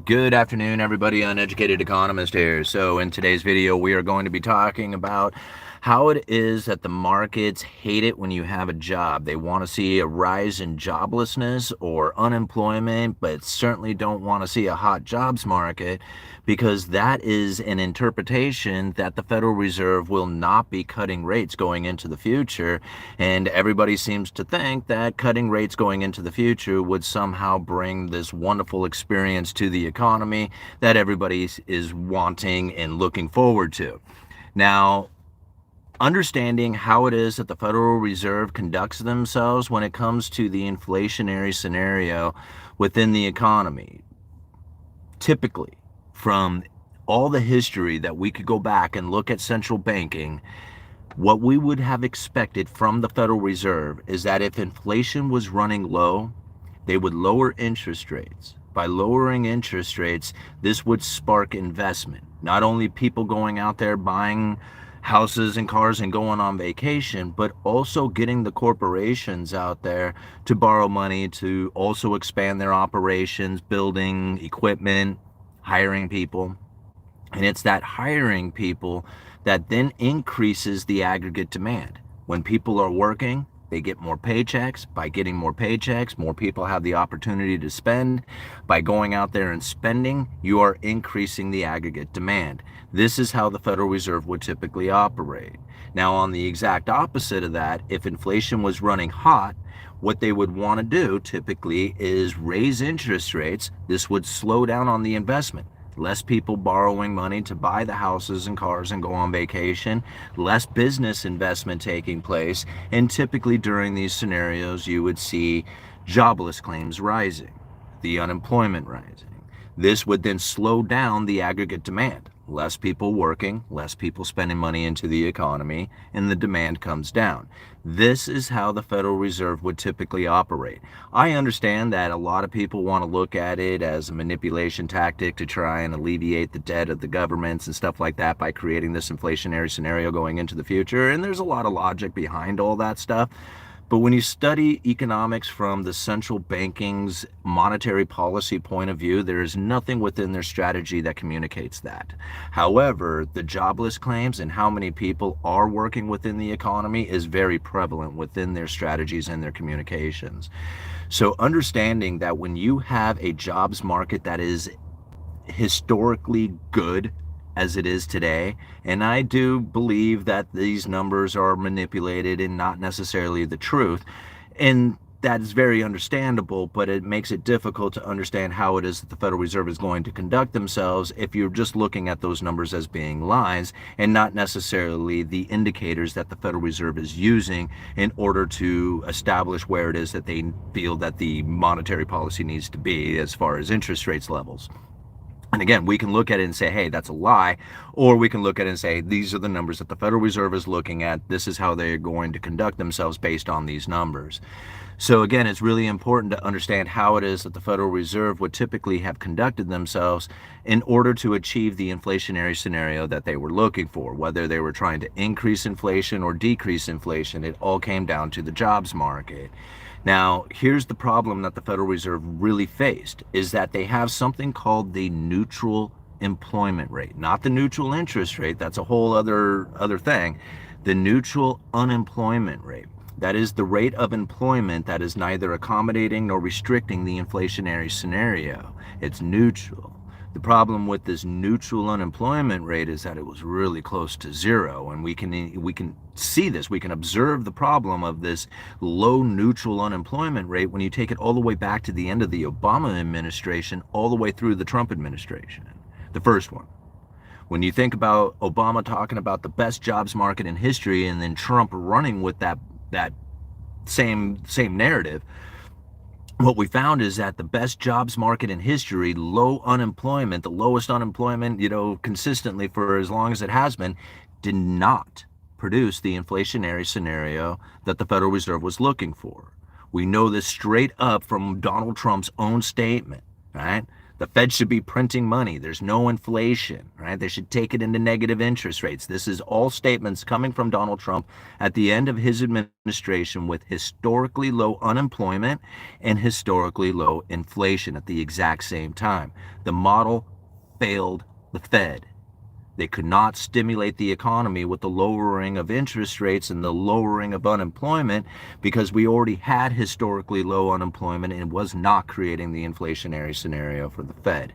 Good afternoon, everybody. Uneducated Economist here. So in today's video, we are going to be talking about how it is that the markets hate it when you have a job. They want to see a rise in joblessness or unemployment, but certainly don't want to see a hot jobs market, because that is an interpretation that the Federal Reserve will not be cutting rates going into the future. And everybody seems to think that cutting rates going into the future would somehow bring this wonderful experience to the economy that everybody is wanting and looking forward to. Now, understanding how it is that the Federal Reserve conducts themselves when it comes to the inflationary scenario within the economy, typically from all the history that we could go back and look at central banking, what we would have expected from the Federal Reserve is that if inflation was running low, they would lower interest rates. By lowering interest rates, this would spark investment. Not only people going out there buying houses and cars and going on vacation, but also getting the corporations out there to borrow money to also expand their operations, building equipment, hiring people. And it's that hiring people that then increases the aggregate demand. When people are working, they get more paychecks. By getting more paychecks, more people have the opportunity to spend. By going out there and spending, you are increasing the aggregate demand. This is how the Federal Reserve would typically operate. Now, on the exact opposite of that, if inflation was running hot, what they would want to do typically is raise interest rates. This would slow down on the investment. Less people borrowing money to buy the houses and cars and go on vacation, less business investment taking place, and typically during these scenarios you would see jobless claims rising, the unemployment rising. This would then slow down the aggregate demand. Less people working, less people spending money into the economy, and the demand comes down. This is how the Federal Reserve would typically operate. I understand that a lot of people want to look at it as a manipulation tactic to try and alleviate the debt of the governments and stuff like that by creating this inflationary scenario going into the future, and there's a lot of logic behind all that stuff. But when you study economics from the central banking's monetary policy point of view, there is nothing within their strategy that communicates that. However, the jobless claims and how many people are working within the economy is very prevalent within their strategies and their communications. So understanding that when you have a jobs market that is historically good as it is today, and I do believe that these numbers are manipulated and not necessarily the truth, and that is very understandable, but it makes it difficult to understand how it is that the Federal Reserve is going to conduct themselves if you're just looking at those numbers as being lies and not necessarily the indicators that the Federal Reserve is using in order to establish where it is that they feel that the monetary policy needs to be as far as interest rates levels. And again, we can look at it and say, hey, that's a lie, or we can look at it and say, these are the numbers that the Federal Reserve is looking at. This is how they're going to conduct themselves based on these numbers. So again, it's really important to understand how it is that the Federal Reserve would typically have conducted themselves in order to achieve the inflationary scenario that they were looking for. Whether they were trying to increase inflation or decrease inflation, it all came down to the jobs market. Now, here's the problem that the Federal Reserve really faced, is that they have something called the neutral employment rate, not the neutral interest rate. That's a whole other thing. The neutral unemployment rate. That is the rate of employment that is neither accommodating nor restricting the inflationary scenario. It's neutral. The problem with this neutral unemployment rate is that it was really close to zero, and we can see this. We can observe the problem of this low neutral unemployment rate when you take it all the way back to the end of the Obama administration, all the way through the Trump administration, the first one. When you think about Obama talking about the best jobs market in history, and then Trump running with that same narrative, what we found is that the best jobs market in history, low unemployment, the lowest unemployment, consistently for as long as it has been, did not produce the inflationary scenario that the Federal Reserve was looking for. We know this straight up from Donald Trump's own statement, right? The Fed should be printing money. There's no inflation, right? They should take it into negative interest rates. This is all statements coming from Donald Trump at the end of his administration with historically low unemployment and historically low inflation at the exact same time. The model failed the Fed. They could not stimulate the economy with the lowering of interest rates and the lowering of unemployment because we already had historically low unemployment and was not creating the inflationary scenario for the Fed.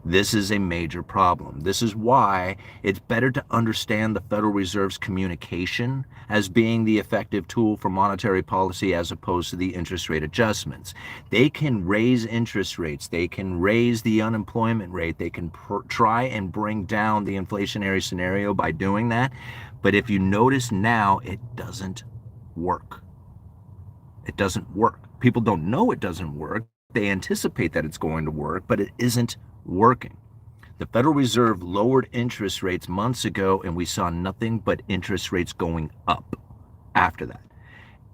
This is a major problem. This is why it's better to understand the Federal Reserve's communication as being the effective tool for monetary policy as opposed to the interest rate adjustments. They can raise interest rates, they can raise the unemployment rate, they can try and bring down the inflationary scenario by doing that. But if you notice now, it doesn't work. It doesn't work. People don't know it doesn't work. They anticipate that it's going to work, but it isn't working. The Federal Reserve lowered interest rates months ago, and we saw nothing but interest rates going up after that.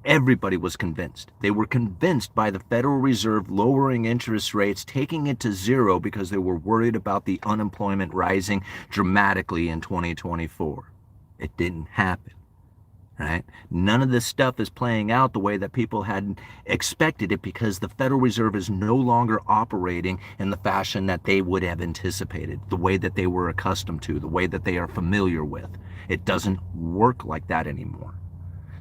Everybody was convinced. They were convinced by the Federal Reserve lowering interest rates, taking it to zero because they were worried about the unemployment rising dramatically in 2024. It didn't happen. Right? None of this stuff is playing out the way that people had expected it because the Federal Reserve is no longer operating in the fashion that they would have anticipated, the way that they were accustomed to, the way that they are familiar with. It doesn't work like that anymore.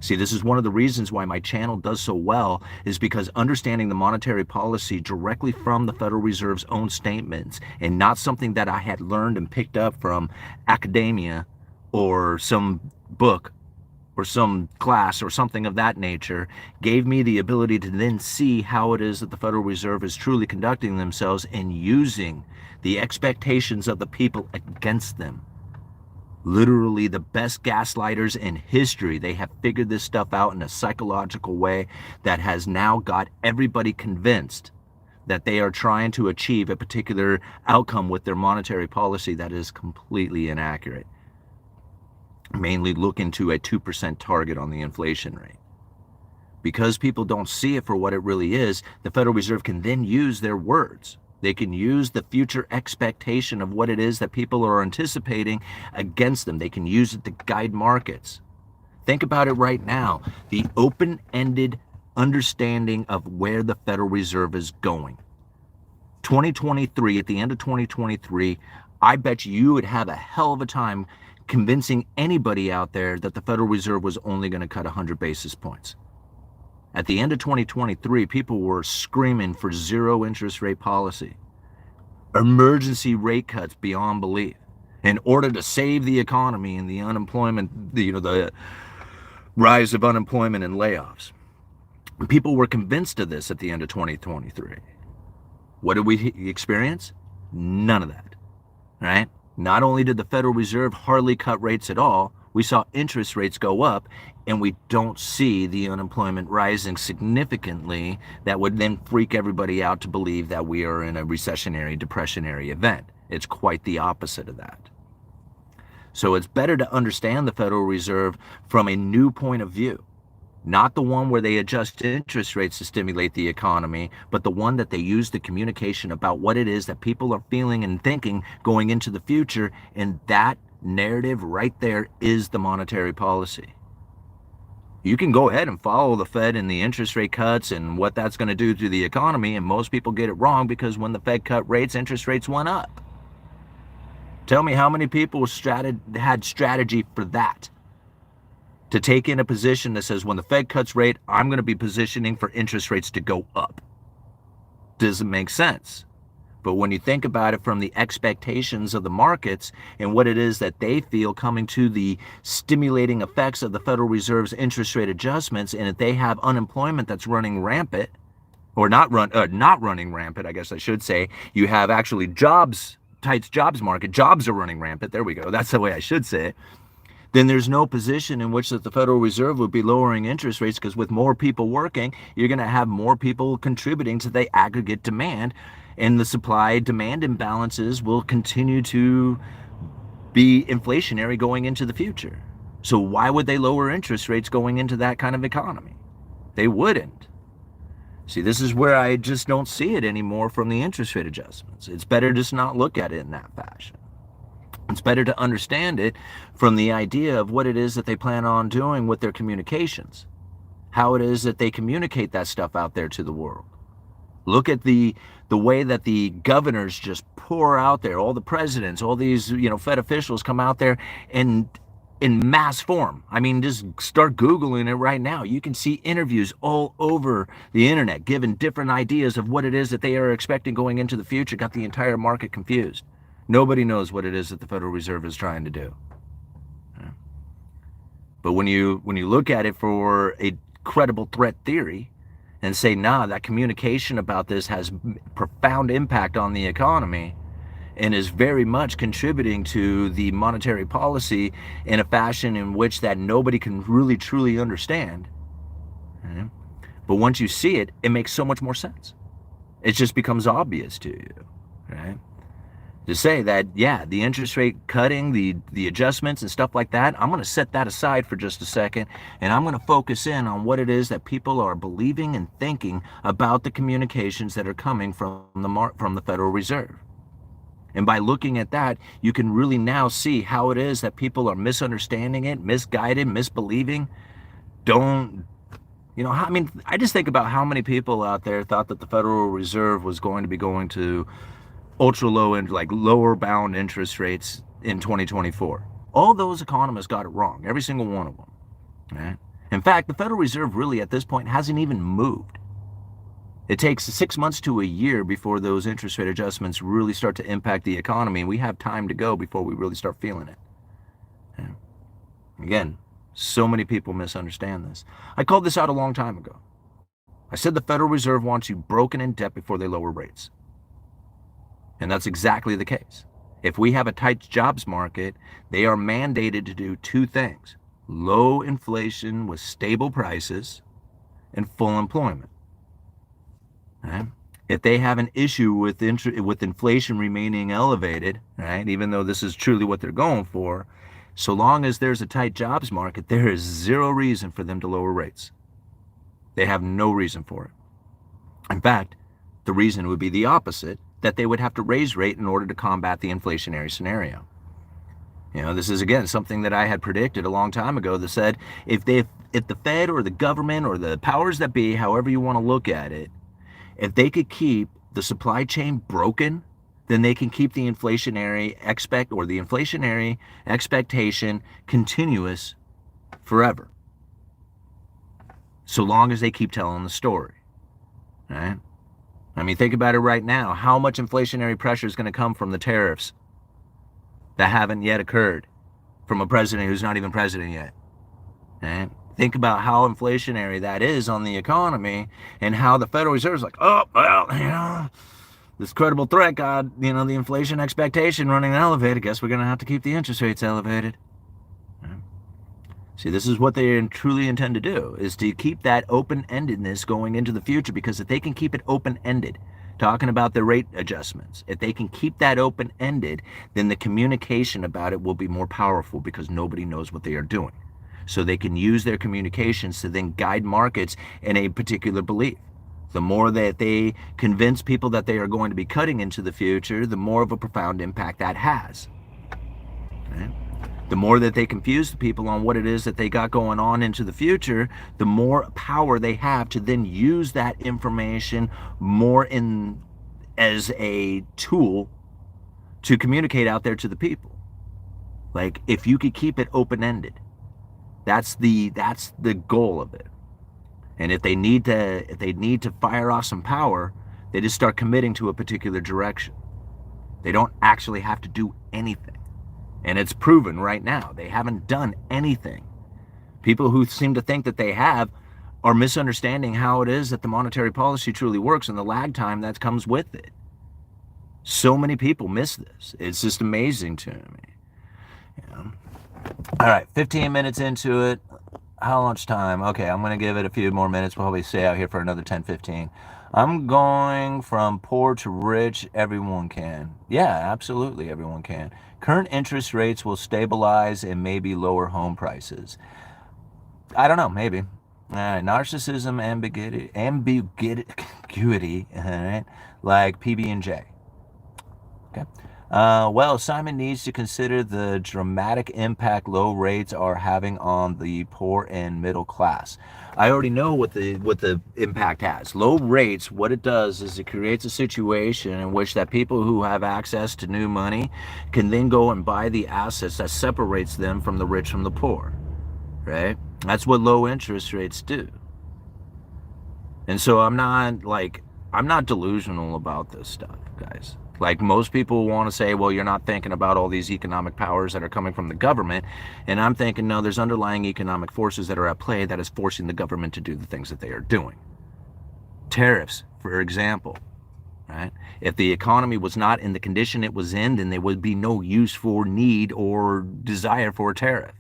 See, this is one of the reasons why my channel does so well, is because understanding the monetary policy directly from the Federal Reserve's own statements and not something that I had learned and picked up from academia or some book or some class or something of that nature, gave me the ability to then see how it is that the Federal Reserve is truly conducting themselves and using the expectations of the people against them. Literally the best gaslighters in history. They have figured this stuff out in a psychological way that has now got everybody convinced that they are trying to achieve a particular outcome with their monetary policy that is completely inaccurate. Mainly look into a 2% target on the inflation rate. Because people don't see it for what it really is, the Federal Reserve can then use their words. They can use the future expectation of what it is that people are anticipating against them. They can use it to guide markets. Think about it right now. The open-ended understanding of where the Federal Reserve is going. 2023, at the end of 2023, I bet you would have a hell of a time convincing anybody out there that the Federal Reserve was only going to cut 100 basis points. At the end of 2023, people were screaming for zero interest rate policy, emergency rate cuts beyond belief, in order to save the economy and the unemployment, the rise of unemployment and layoffs. People were convinced of this at the end of 2023. What did we experience? None of that, right? Not only did the Federal Reserve hardly cut rates at all, we saw interest rates go up, and we don't see the unemployment rising significantly that would then freak everybody out to believe that we are in a recessionary, depressionary event. It's quite the opposite of that. So it's better to understand the Federal Reserve from a new point of view. Not the one where they adjust interest rates to stimulate the economy, but the one that they use the communication about what it is that people are feeling and thinking going into the future, and that narrative right there is the monetary policy. You can go ahead and follow the Fed and the interest rate cuts and what that's going to do to the economy, and most people get it wrong because when the Fed cut rates, interest rates went up. Tell me how many people had strategy for that? To take in a position that says when the Fed cuts rate, I'm going to be positioning for interest rates to go up. Doesn't make sense. But when you think about it from the expectations of the markets and what it is that they feel coming to the stimulating effects of the Federal Reserve's interest rate adjustments, and if they have unemployment that's running rampant, or not running rampant, I guess I should say, you have actually tight jobs market, jobs are running rampant, there we go, that's the way I should say it, then there's no position in which that the Federal Reserve would be lowering interest rates, because with more people working, you're going to have more people contributing to the aggregate demand, and the supply-demand imbalances will continue to be inflationary going into the future. So why would they lower interest rates going into that kind of economy? They wouldn't. See, this is where I just don't see it anymore from the interest rate adjustments. It's better just not look at it in that fashion. It's better to understand it from the idea of what it is that they plan on doing with their communications, how it is that they communicate that stuff out there to the world. Look at the way that the governors just pour out there, all the presidents, all these, Fed officials come out there and in mass form. I mean, just start Googling it right now. You can see interviews all over the internet giving different ideas of what it is that they are expecting going into the future. Got the entire market confused. Nobody knows what it is that the Federal Reserve is trying to do. But when you look at it for a credible threat theory and say, nah, that communication about this has profound impact on the economy and is very much contributing to the monetary policy in a fashion in which that nobody can really truly understand. Right? But once you see it, it makes so much more sense. It just becomes obvious to you, right? To say that, yeah, the interest rate cutting, the adjustments and stuff like that, I'm going to set that aside for just a second, and I'm going to focus in on what it is that people are believing and thinking about the communications that are coming from the Federal Reserve. And by looking at that, you can really now see how it is that people are misunderstanding it, misguided, misbelieving. I just think about how many people out there thought that the Federal Reserve was going to be going to ultra low and like lower bound interest rates in 2024. All those economists got it wrong, every single one of them. Right? In fact, the Federal Reserve really at this point hasn't even moved. It takes 6 months to a year before those interest rate adjustments really start to impact the economy, and we have time to go before we really start feeling it. Yeah. Again, so many people misunderstand this. I called this out a long time ago. I said the Federal Reserve wants you broken in debt before they lower rates. And that's exactly the case. If we have a tight jobs market, they are mandated to do two things: low inflation with stable prices and full employment. Right? If they have an issue with inflation remaining elevated, right, even though this is truly what they're going for, so long as there's a tight jobs market, there is zero reason for them to lower rates. They have no reason for it. In fact, the reason would be the opposite, that they would have to raise rate in order to combat the inflationary scenario. This is, again, something that I had predicted a long time ago that said if the Fed or the government or the powers that be, however you want to look at it, if they could keep the supply chain broken, then they can keep the inflationary expectation continuous forever. So long as they keep telling the story. Right? I mean, think about it right now. How much inflationary pressure is going to come from the tariffs that haven't yet occurred from a president who's not even president yet? Right? Think about how inflationary that is on the economy and how the Federal Reserve is like, oh, well, this credible threat got, the inflation expectation running elevated. Guess we're going to have to keep the interest rates elevated. Right? See, this is what they truly intend to do, is to keep that open-endedness going into the future, because if they can keep it open-ended, talking about the rate adjustments, if they can keep that open-ended, then the communication about it will be more powerful because nobody knows what they are doing. So they can use their communications to then guide markets in a particular belief. The more that they convince people that they are going to be cutting into the future, the more of a profound impact that has. Right? The more that they confuse the people on what it is that they got going on into the future, the more power they have to then use that information more as a tool to communicate out there to the people. Like, if you could keep it open-ended, that's the goal of it. And if they need to fire off some power, they just start committing to a particular direction. They don't actually have to do anything. And it's proven right now. They haven't done anything. People who seem to think that they have are misunderstanding how it is that the monetary policy truly works and the lag time that comes with it. So many people miss this. It's just amazing to me. All right, 15 minutes into it. How much time? Okay, I'm going to give it a few more minutes. We'll probably stay out here for another 10, 15. I'm going from poor to rich. Everyone can. Yeah, absolutely, everyone can. Current interest rates will stabilize and maybe lower home prices. I don't know, maybe. All right, narcissism, ambiguity, all right, like PB&J. Okay. Well, Simon needs to consider the dramatic impact low rates are having on the poor and middle class. I already know what the impact has. Low rates, what it does is it creates a situation in which that people who have access to new money can then go and buy the assets that separates them from the rich from the poor, right? That's what low interest rates do. And so I'm not delusional about this stuff, guys. Like most people want to say, well, you're not thinking about all these economic powers that are coming from the government. And I'm thinking, no, there's underlying economic forces that are at play that is forcing the government to do the things that they are doing. Tariffs, for example, right? If the economy was not in the condition it was in, then there would be no use for need or desire for a tariff.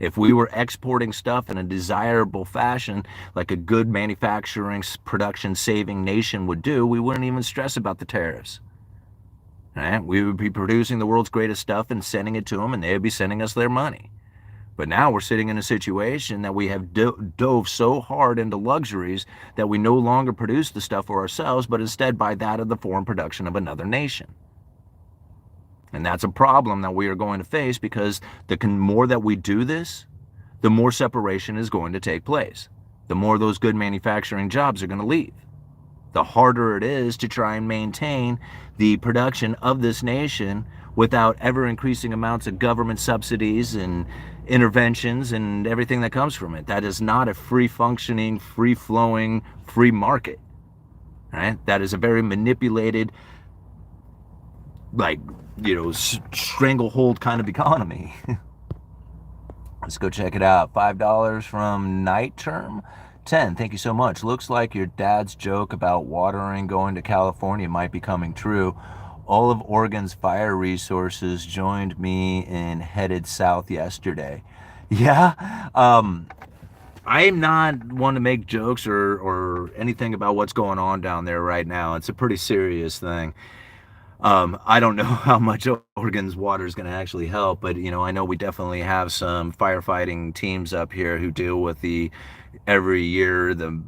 If we were exporting stuff in a desirable fashion, like a good manufacturing, production saving nation would do, we wouldn't even stress about the tariffs. Right? We would be producing the world's greatest stuff and sending it to them, and they would be sending us their money. But now we're sitting in a situation that we have dove so hard into luxuries that we no longer produce the stuff for ourselves, but instead buy that of the foreign production of another nation. And that's a problem that we are going to face, because the more that we do this, the more separation is going to take place. The more those good manufacturing jobs are going to leave. The harder it is to try and maintain the production of this nation without ever increasing amounts of government subsidies and interventions and everything that comes from it. That is not a free functioning, free flowing, free market. Right? That is a very manipulated, stranglehold kind of economy. Let's go check it out. $5 from Night Term. 10, thank you so much. Looks like your dad's joke about watering going to California might be coming true. All of Oregon's fire resources joined me and headed south yesterday. Yeah, I'm not one to make jokes or anything about what's going on down there right now. It's a pretty serious thing. I don't know how much Oregon's water is going to actually help, but I know we definitely have some firefighting teams up here who deal with every year the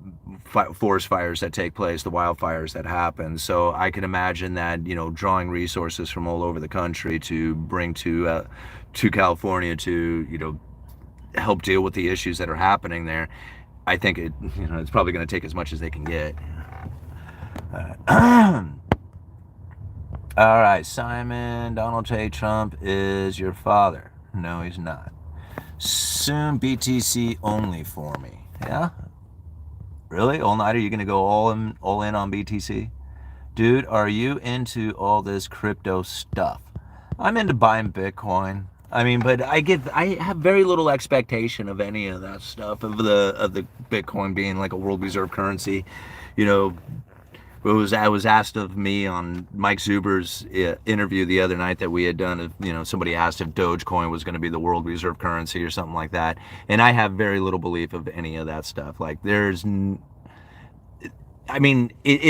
forest fires that take place, the wildfires that happen. So I can imagine that drawing resources from all over the country to bring to California to help deal with the issues that are happening there. I think it's probably going to take as much as they can get. All right, Simon, Donald J. Trump is your father. No, he's not. Soon BTC only for me. Yeah? Really? All night, are you going to go all in on BTC? Dude, are you into all this crypto stuff? I'm into buying Bitcoin. I mean, but I have very little expectation of any of that stuff, of the Bitcoin being like a world reserve currency. I was asked of me on Mike Zuber's interview the other night that we had done. Somebody asked if Dogecoin was going to be the world reserve currency or something like that, and I have very little belief of any of that stuff. Like it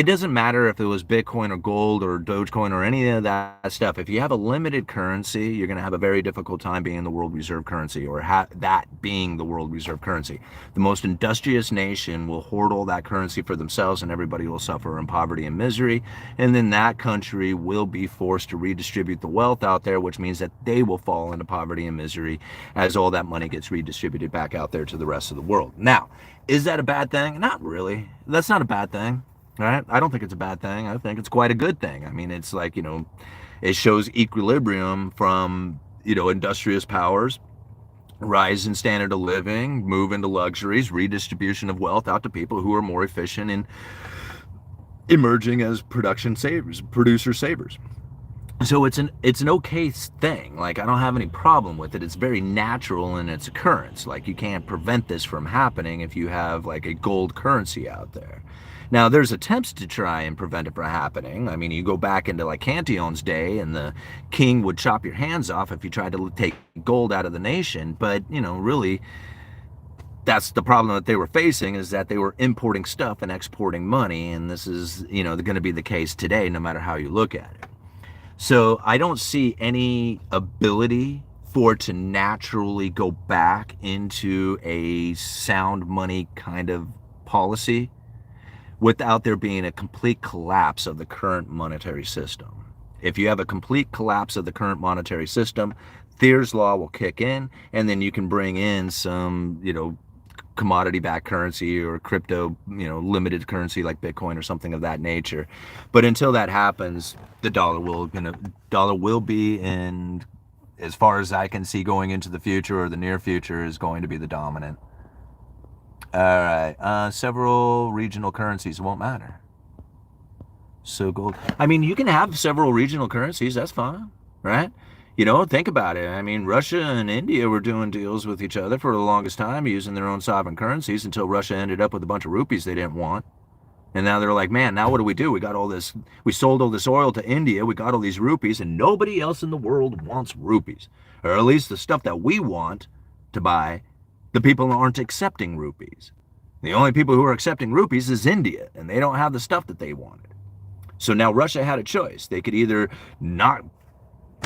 doesn't matter if it was Bitcoin or gold or Dogecoin or any of that stuff. If you have a limited currency, you're going to have a very difficult time being the world reserve currency, or that being the world reserve currency. The most industrious nation will hoard all that currency for themselves, and everybody will suffer in poverty and misery. And then that country will be forced to redistribute the wealth out there, which means that they will fall into poverty and misery as all that money gets redistributed back out there to the rest of the world. Now, is that a bad thing? Not really. That's not a bad thing, right? I don't think it's a bad thing. I think it's quite a good thing. I mean, it's like, it shows equilibrium from, industrious powers, rise in standard of living, move into luxuries, redistribution of wealth out to people who are more efficient in emerging as producer savers. So it's an okay thing. Like, I don't have any problem with it. It's very natural in its occurrence. Like, you can't prevent this from happening if you have like a gold currency out there. Now, there's attempts to try and prevent it from happening. I mean, you go back into like Cantillon's day, and the king would chop your hands off if you tried to take gold out of the nation. But really, that's the problem that they were facing, is that they were importing stuff and exporting money, and this is going to be the case today, no matter how you look at it. So I don't see any ability for it to naturally go back into a sound money kind of policy without there being a complete collapse of the current monetary system. If you have a complete collapse of the current monetary system, Thayer's law will kick in, and then you can bring in some, commodity-backed currency or crypto, limited currency like Bitcoin or something of that nature. But until that happens, the dollar will be, and as far as I can see going into the future or the near future, is going to be the dominant. All right, several regional currencies won't matter. So gold. I mean, you can have several regional currencies. That's fine, right? Think about it. I mean, Russia and India were doing deals with each other for the longest time using their own sovereign currencies until Russia ended up with a bunch of rupees they didn't want. And now they're like, man, now what do? We got all this, we sold all this oil to India, we got all these rupees, and nobody else in the world wants rupees. Or at least the stuff that we want to buy, the people aren't accepting rupees. The only people who are accepting rupees is India, and they don't have the stuff that they wanted. So now Russia had a choice. They could either not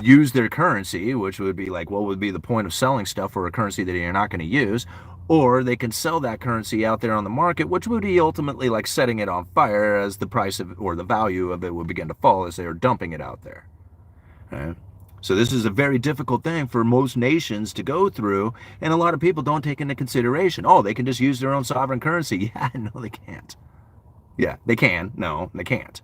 use their currency, which would be like, what would be the point of selling stuff for a currency that you're not going to use, or they can sell that currency out there on the market, which would be ultimately like setting it on fire as the price of, or the value of it would begin to fall as they are dumping it out there. Right? So this is a very difficult thing for most nations to go through, and a lot of people don't take into consideration, oh, they can just use their own sovereign currency. Yeah, no, they can't. Yeah, they can. No, they can't.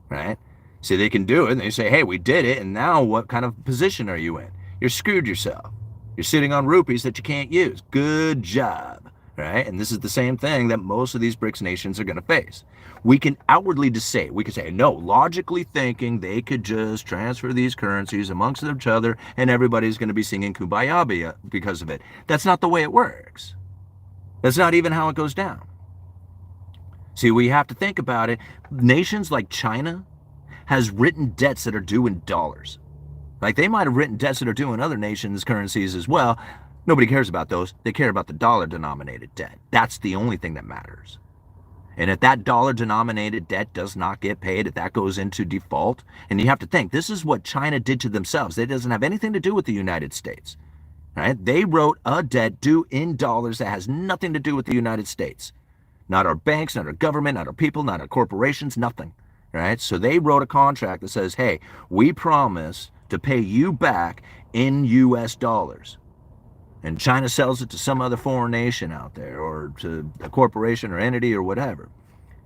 Right? So they can do it, and they say, hey, we did it, and now what kind of position are you in? You're screwed yourself. You're sitting on rupees that you can't use. Good job. Right? And this is the same thing that most of these BRICS nations are going to face. We can outwardly just say, no, logically thinking, they could just transfer these currencies amongst each other, and everybody's going to be singing Kumbaya because of it. That's not the way it works. That's not even how it goes down. See, we have to think about it. Nations like China has written debts that are due in dollars. Like, they might have written debts that are due in other nations' currencies as well. Nobody cares about those. They care about the dollar-denominated debt. That's the only thing that matters. And if that dollar-denominated debt does not get paid, if that goes into default, and you have to think, this is what China did to themselves. It doesn't have anything to do with the United States. Right? They wrote a debt due in dollars that has nothing to do with the United States. Not our banks, not our government, not our people, not our corporations, nothing. Right? So they wrote a contract that says, hey, we promise to pay you back in US dollars. And China sells it to some other foreign nation out there, or to a corporation or entity or whatever.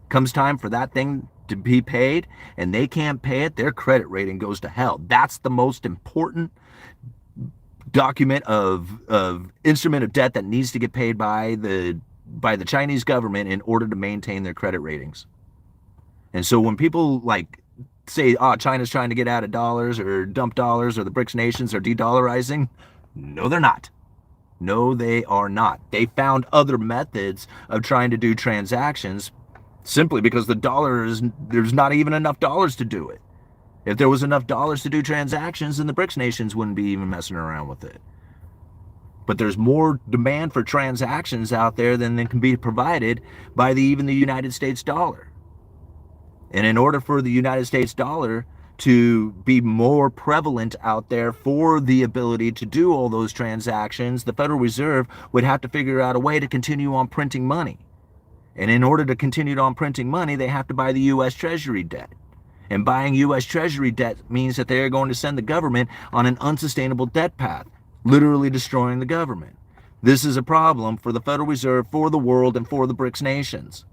Comes time for that thing to be paid, and they can't pay it, their credit rating goes to hell. That's the most important document of instrument of debt that needs to get paid by the Chinese government in order to maintain their credit ratings. And so when people like say, oh, China's trying to get out of dollars or dump dollars, or the BRICS nations are de-dollarizing, no, they're not. No, they are not. They found other methods of trying to do transactions simply because the dollar is, there's not even enough dollars to do it. If there was enough dollars to do transactions, then the BRICS nations wouldn't be even messing around with it. But there's more demand for transactions out there than can be provided by even the United States dollar. And in order for the United States dollar to be more prevalent out there for the ability to do all those transactions, the Federal Reserve would have to figure out a way to continue on printing money. And in order to continue on printing money, they have to buy the U.S. Treasury debt. And buying U.S. Treasury debt means that they are going to send the government on an unsustainable debt path, literally destroying the government. This is a problem for the Federal Reserve, for the world, and for the BRICS nations.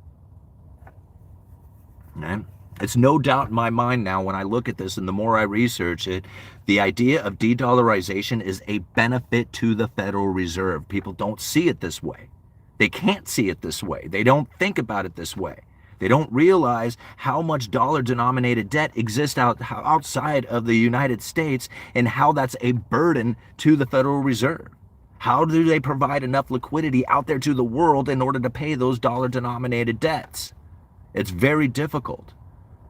Right? It's no doubt in my mind now when I look at this, and the more I research it, the idea of de-dollarization is a benefit to the Federal Reserve. People don't see it this way. They can't see it this way. They don't think about it this way. They don't realize how much dollar-denominated debt exists outside of the United States, and how that's a burden to the Federal Reserve. How do they provide enough liquidity out there to the world in order to pay those dollar-denominated debts? It's very difficult.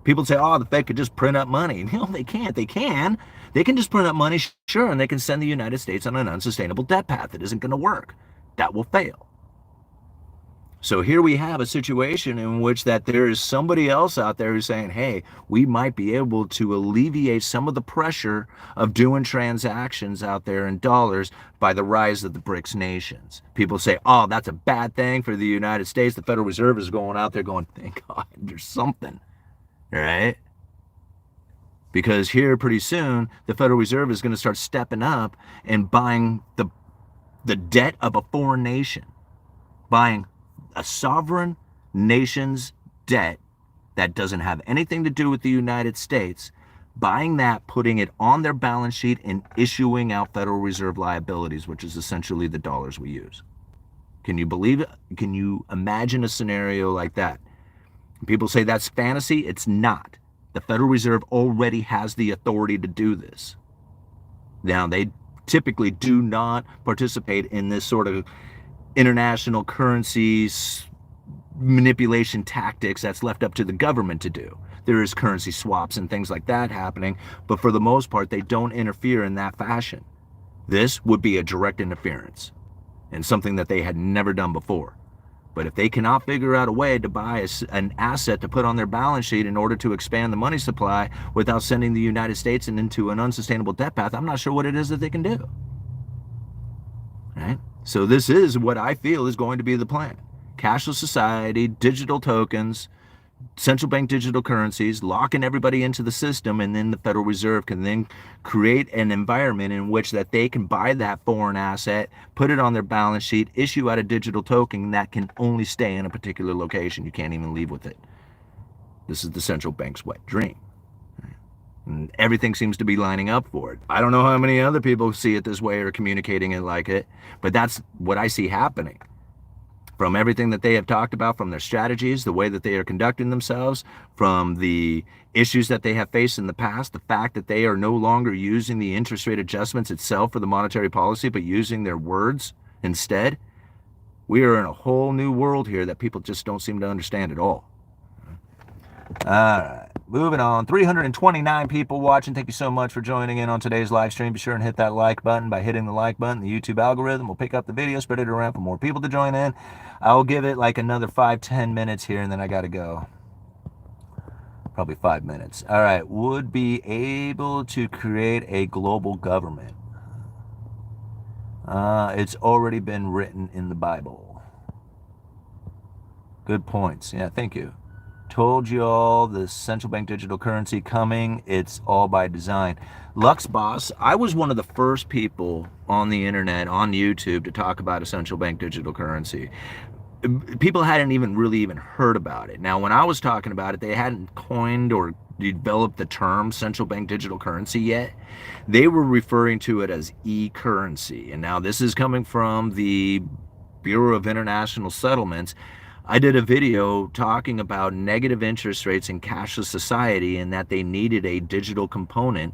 People say, oh, the Fed could just print up money. No, they can't. They can. They can just print up money, sure, and they can send the United States on an unsustainable debt path that isn't going to work. That will fail. So here we have a situation in which that there is somebody else out there who's saying, hey, we might be able to alleviate some of the pressure of doing transactions out there in dollars by the rise of the BRICS nations. People say, oh, that's a bad thing for the United States. The Federal Reserve is going out there going, thank God there's something, right? Because here pretty soon, the Federal Reserve is going to start stepping up and buying the debt of a foreign nation, buying a sovereign nation's debt that doesn't have anything to do with the United States, buying that, putting it on their balance sheet, and issuing out Federal Reserve liabilities, which is essentially the dollars we use. Can you believe it? Can you imagine a scenario like that? People say that's fantasy. It's not. The Federal Reserve already has the authority to do this. Now, they typically do not participate in this sort of international currencies manipulation tactics that's left up to the government to do. There is currency swaps and things like that happening, but for the most part, they don't interfere in that fashion. This would be a direct interference and something that they had never done before. But if they cannot figure out a way to buy an asset to put on their balance sheet in order to expand the money supply without sending the United States into an unsustainable debt path, I'm not sure what it is that they can do. Right? So this is what I feel is going to be the plan. Cashless society, digital tokens, central bank digital currencies, locking everybody into the system, and then the Federal Reserve can then create an environment in which that they can buy that foreign asset, put it on their balance sheet, issue out a digital token that can only stay in a particular location. You can't even leave with it. This is the central bank's wet dream. And everything seems to be lining up for it. I don't know how many other people see it this way or communicating it like it, but that's what I see happening. From everything that they have talked about, from their strategies, the way that they are conducting themselves, from the issues that they have faced in the past, the fact that they are no longer using the interest rate adjustments itself for the monetary policy, but using their words instead. We are in a whole new world here that people just don't seem to understand at all. All right, moving on. 329 people watching. Thank you so much for joining in on today's live stream. Be sure and hit that like button. By hitting the like button, the YouTube algorithm will pick up the video, spread it around for more people to join in. I'll give it like another 5-10 minutes here, and then I got to go. Probably 5 minutes. All right, would be able to create a global government. It's already been written in the Bible. Good points. Yeah, thank you. Told you all, the central bank digital currency coming. It's all by design. Lux Boss, I was one of the first people on the internet, on YouTube, to talk about a central bank digital currency. People hadn't even heard about it. Now, when I was talking about it, they hadn't coined or developed the term central bank digital currency yet. They were referring to it as e-currency. And now this is coming from the Bureau of International Settlements. I did a video talking about negative interest rates in cashless society and that they needed a digital component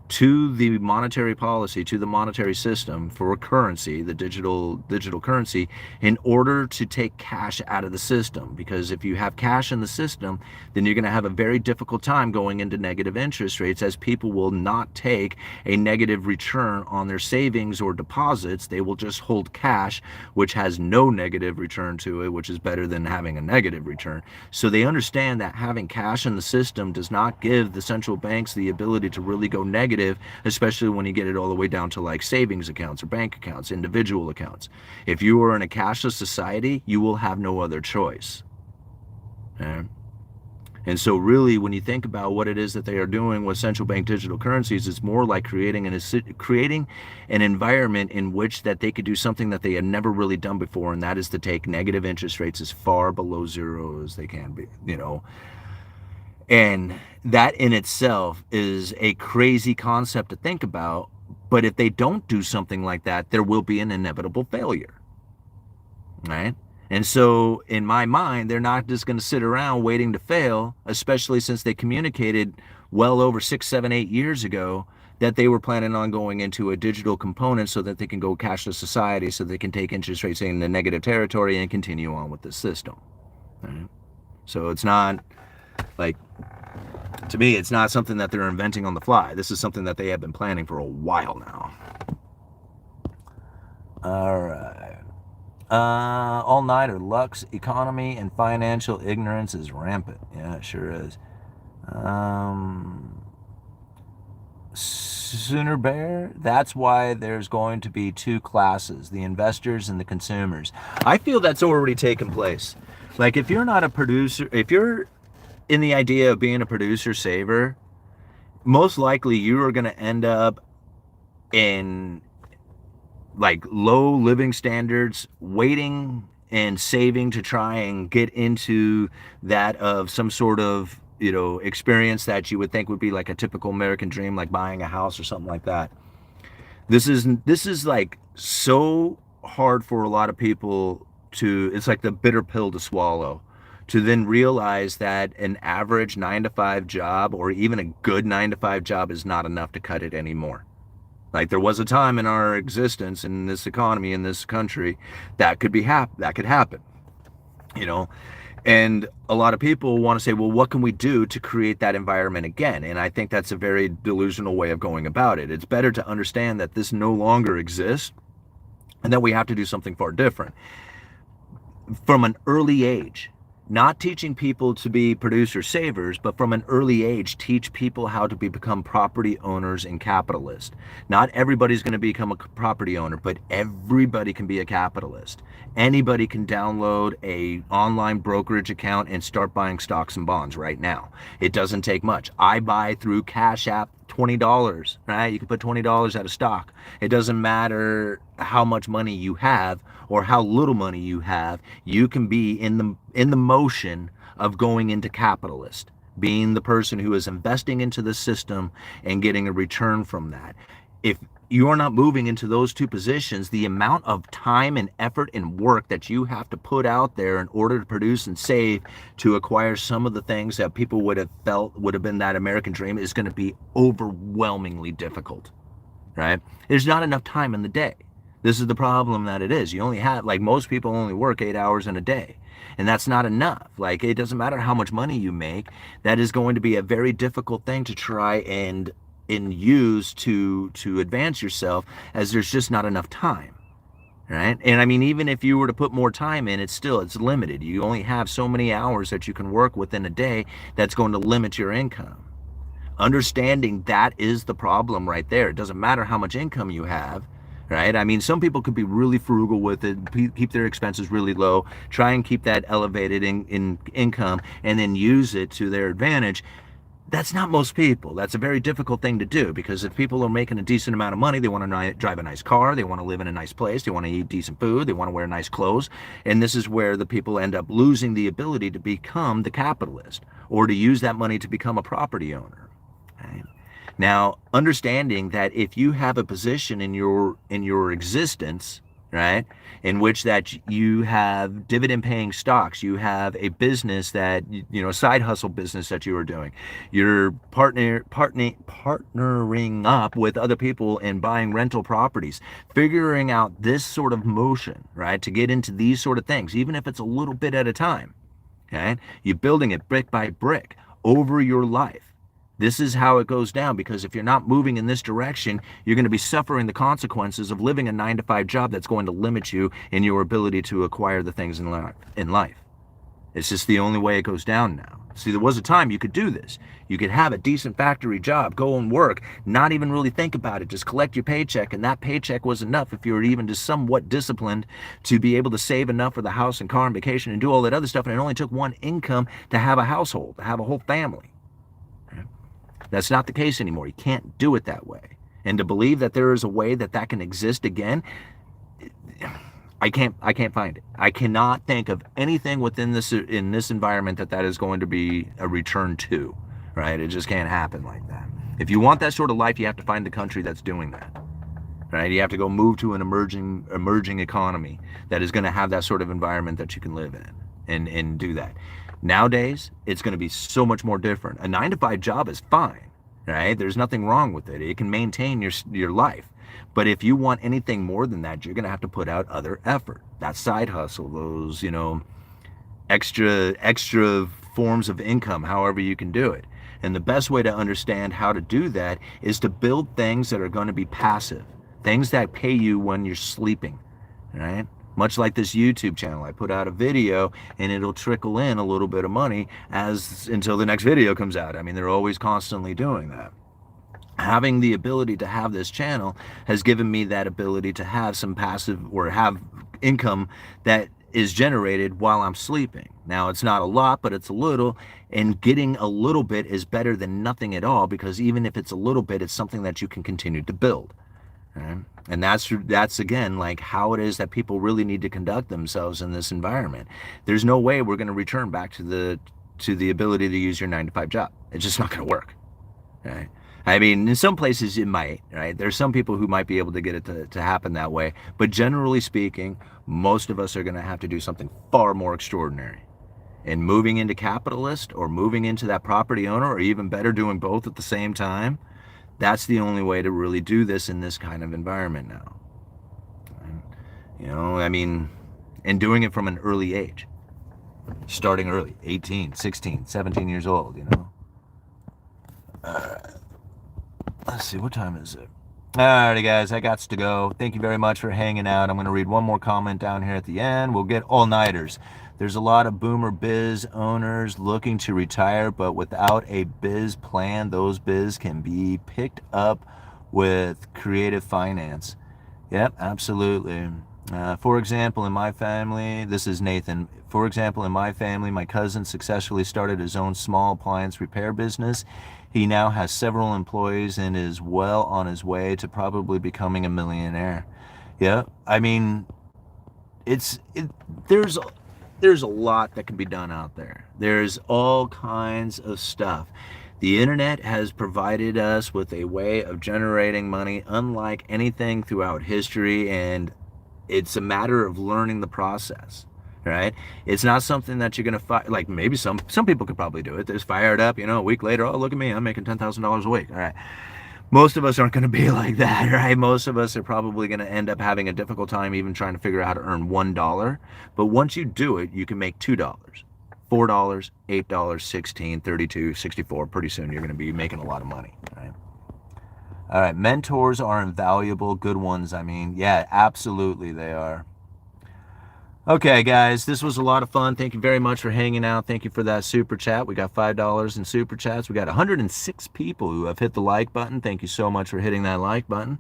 to the monetary policy, to the monetary system for a currency, the digital currency, in order to take cash out of the system. Because if you have cash in the system, then you're going to have a very difficult time going into negative interest rates, as people will not take a negative return on their savings or deposits. They will just hold cash, which has no negative return to it, which is better than having a negative return. So they understand that having cash in the system does not give the central banks the ability to really go negative, especially when you get it all the way down to like savings accounts or bank accounts, individual accounts. If you are in a cashless society, you will have no other choice. Okay? And so really, when you think about what it is that they are doing with central bank digital currencies, it's more like creating an environment in which that they could do something that they had never really done before, and that is to take negative interest rates as far below zero as they can be, you know. And that in itself is a crazy concept to think about, but if they don't do something like that, there will be an inevitable failure, right? And so in my mind, they're not just going to sit around waiting to fail, especially since they communicated well over 6, 7, 8 years ago that they were planning on going into a digital component so that they can go cashless society, so they can take interest rates in the negative territory and continue on with the system, right? So it's not like, to me, it's not something that they're inventing on the fly. This is something that they have been planning for a while now. All right. All-nighter, Lux, economy, and financial ignorance is rampant. Yeah, it sure is. Sooner Bear, that's why there's going to be two classes, the investors and the consumers. I feel that's already taken place. Like, if you're not a producer, if you're in the idea of being a producer saver, most likely you are going to end up in like low living standards, waiting and saving to try and get into that of some sort of, you know, experience that you would think would be like a typical American dream, like buying a house or something like that. This is like so hard for a lot of people to, it's like the bitter pill to swallow, to then realize that an average 9-to-5 job or even a good 9-to-5 job is not enough to cut it anymore. Like, there was a time in our existence in this economy, in this country, that could happen, you know. And a lot of people want to say, well, what can we do to create that environment again? And I think that's a very delusional way of going about it. It's better to understand that this no longer exists and that we have to do something far different. From an early age, not teaching people to be producer savers, but from an early age, teach people how to become property owners and capitalists. Not everybody's going to become a property owner, but everybody can be a capitalist. Anybody can download a online brokerage account and start buying stocks and bonds right now. It doesn't take much. I buy through Cash App $20, right? You can put $20 at a stock. It doesn't matter how much money you have or how little money you have. You can be in the motion of going into capitalist, being the person who is investing into the system and getting a return from that. If you're not moving into those two positions, the amount of time and effort and work that you have to put out there in order to produce and save to acquire some of the things that people would have felt would have been that American dream is going to be overwhelmingly difficult, right? There's not enough time in the day. This is the problem that it is. You only have, like, most people only work 8 hours in a day, and that's not enough. Like, it doesn't matter how much money you make. That is going to be a very difficult thing to try and use to advance yourself, as there's just not enough time, right? And I mean, even if you were to put more time in, it's limited. You only have so many hours that you can work within a day. That's going to limit your income. Understanding that is the problem right there. It doesn't matter how much income you have, right? I mean, some people could be really frugal with it, keep their expenses really low, try and keep that elevated in income, and then use it to their advantage. That's not most people. That's a very difficult thing to do, because if people are making a decent amount of money, they want to drive a nice car, they want to live in a nice place, they want to eat decent food, they want to wear nice clothes. And this is where the people end up losing the ability to become the capitalist or to use that money to become a property owner. Right? Now, understanding that if you have a position in your existence, right, in which that you have dividend paying stocks, you have a business that, you know, a side hustle business that you are doing, you're partnering up with other people and buying rental properties, figuring out this sort of motion, right, to get into these sort of things, even if it's a little bit at a time, okay, you're building it brick by brick over your life. This is how it goes down, because if you're not moving in this direction, you're going to be suffering the consequences of living a 9-to-5 job that's going to limit you in your ability to acquire the things in life. It's just the only way it goes down now. See, there was a time you could do this. You could have a decent factory job, go and work, not even really think about it, just collect your paycheck, and that paycheck was enough if you were even just somewhat disciplined to be able to save enough for the house and car and vacation and do all that other stuff, and it only took one income to have a household, to have a whole family. That's not the case anymore. You can't do it that way. And to believe that there is a way that that can exist again, I can't find it. I cannot think of anything within this environment that is going to be a return to, right? It just can't happen like that. If you want that sort of life, you have to find the country that's doing that, right? You have to go move to an emerging economy that is going to have that sort of environment that you can live in and do that. Nowadays, it's going to be so much more different. A 9-to-5 job is fine, right? There's nothing wrong with it. It can maintain your life. But if you want anything more than that, you're going to have to put out other effort. That side hustle, those, you know, extra forms of income, however you can do it. And the best way to understand how to do that is to build things that are going to be passive, things that pay you when you're sleeping, right? Much like this YouTube channel, I put out a video and it'll trickle in a little bit of money until the next video comes out. I mean, they're always constantly doing that. Having the ability to have this channel has given me that ability to have some passive or have income that is generated while I'm sleeping. Now, it's not a lot, but it's a little, and getting a little bit is better than nothing at all, because even if it's a little bit, it's something that you can continue to build. Right? And that's again like how it is that people really need to conduct themselves in this environment. There's no way we're going to return back to the ability to use your 9-to-5 job. It's just not going to work. Right? I mean, in some places it might, right? There's some people who might be able to get it to happen that way. But generally speaking, most of us are going to have to do something far more extraordinary. And moving into capitalist or moving into that property owner, or even better, doing both at the same time, that's the only way to really do this in this kind of environment now. You know, I mean, and doing it from an early age. Starting early, 18, 16, 17 years old, you know. Let's see, what time is it? Alrighty, guys, I got to go. Thank you very much for hanging out. I'm going to read one more comment down here at the end. We'll get all-nighters. There's a lot of boomer biz owners looking to retire, but without a biz plan, those biz can be picked up with creative finance. Yep, absolutely. For example, in my family, this is Nathan. For example, in my family, my cousin successfully started his own small appliance repair business. He now has several employees and is well on his way to probably becoming a millionaire. Yeah, I mean, there's a lot that can be done out there. There's all kinds of stuff. The internet has provided us with a way of generating money unlike anything throughout history, and it's a matter of learning the process. Right? It's not something that you're gonna like. Maybe some people could probably do it. Just fire it up, you know, a week later, oh, look at me, I'm making $10,000 a week. All right. Most of us aren't going to be like that, right? Most of us are probably going to end up having a difficult time even trying to figure out how to earn $1. But once you do it, you can make $2, $4, $8, $16, $32, $64. Pretty soon you're going to be making a lot of money, right? All right, mentors are invaluable, good ones, I mean. Yeah, absolutely they are. Okay, guys, this was a lot of fun. Thank you very much for hanging out. Thank you for that super chat. We got $5 in super chats. We got 106 people who have hit the like button. Thank you so much for hitting that like button.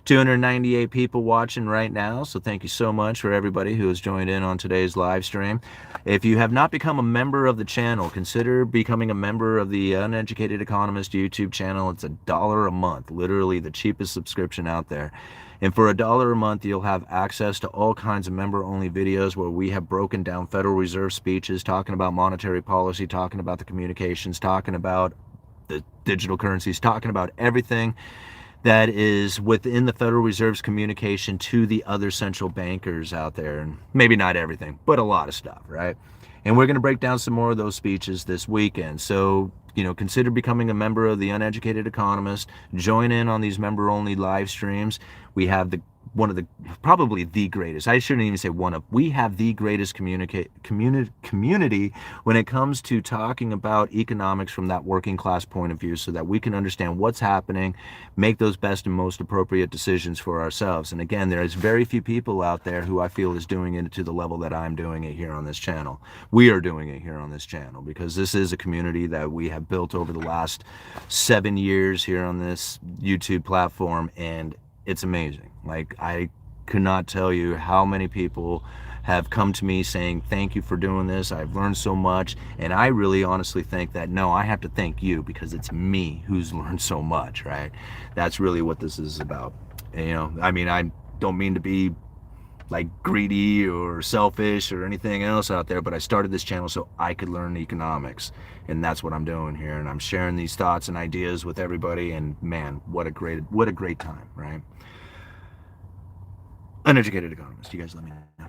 298 people watching right now, so thank you so much for everybody who has joined in on today's live stream. If you have not become a member of the channel, consider becoming a member of the Uneducated Economist YouTube channel. It's $1 a month, literally the cheapest subscription out there. And for $1 a month, you'll have access to all kinds of member-only videos where we have broken down Federal Reserve speeches, talking about monetary policy, talking about the communications, talking about the digital currencies, talking about everything that is within the Federal Reserve's communication to the other central bankers out there. And maybe not everything, but a lot of stuff, right? And we're going to break down some more of those speeches this weekend. So, you know, consider becoming a member of the Uneducated Economist. Join in on these member-only live streams. We have probably the greatest, I shouldn't even say we have the greatest community when it comes to talking about economics from that working class point of view, so that we can understand what's happening, make those best and most appropriate decisions for ourselves. And again, there's very few people out there who I feel is doing it to the level that I'm doing it here on this channel. We are doing it here on this channel because this is a community that we have built over the last 7 years here on this YouTube platform, and it's amazing. Like, I could not tell you how many people have come to me saying, thank you for doing this. I've learned so much. And I really honestly think that, no, I have to thank you because it's me who's learned so much, right? That's really what this is about. And, you know, I mean, I don't mean to be like greedy or selfish or anything else out there, but I started this channel so I could learn economics, and that's what I'm doing here. And I'm sharing these thoughts and ideas with everybody, and man, what a great time, right? Uneducated Economist, you guys let me know.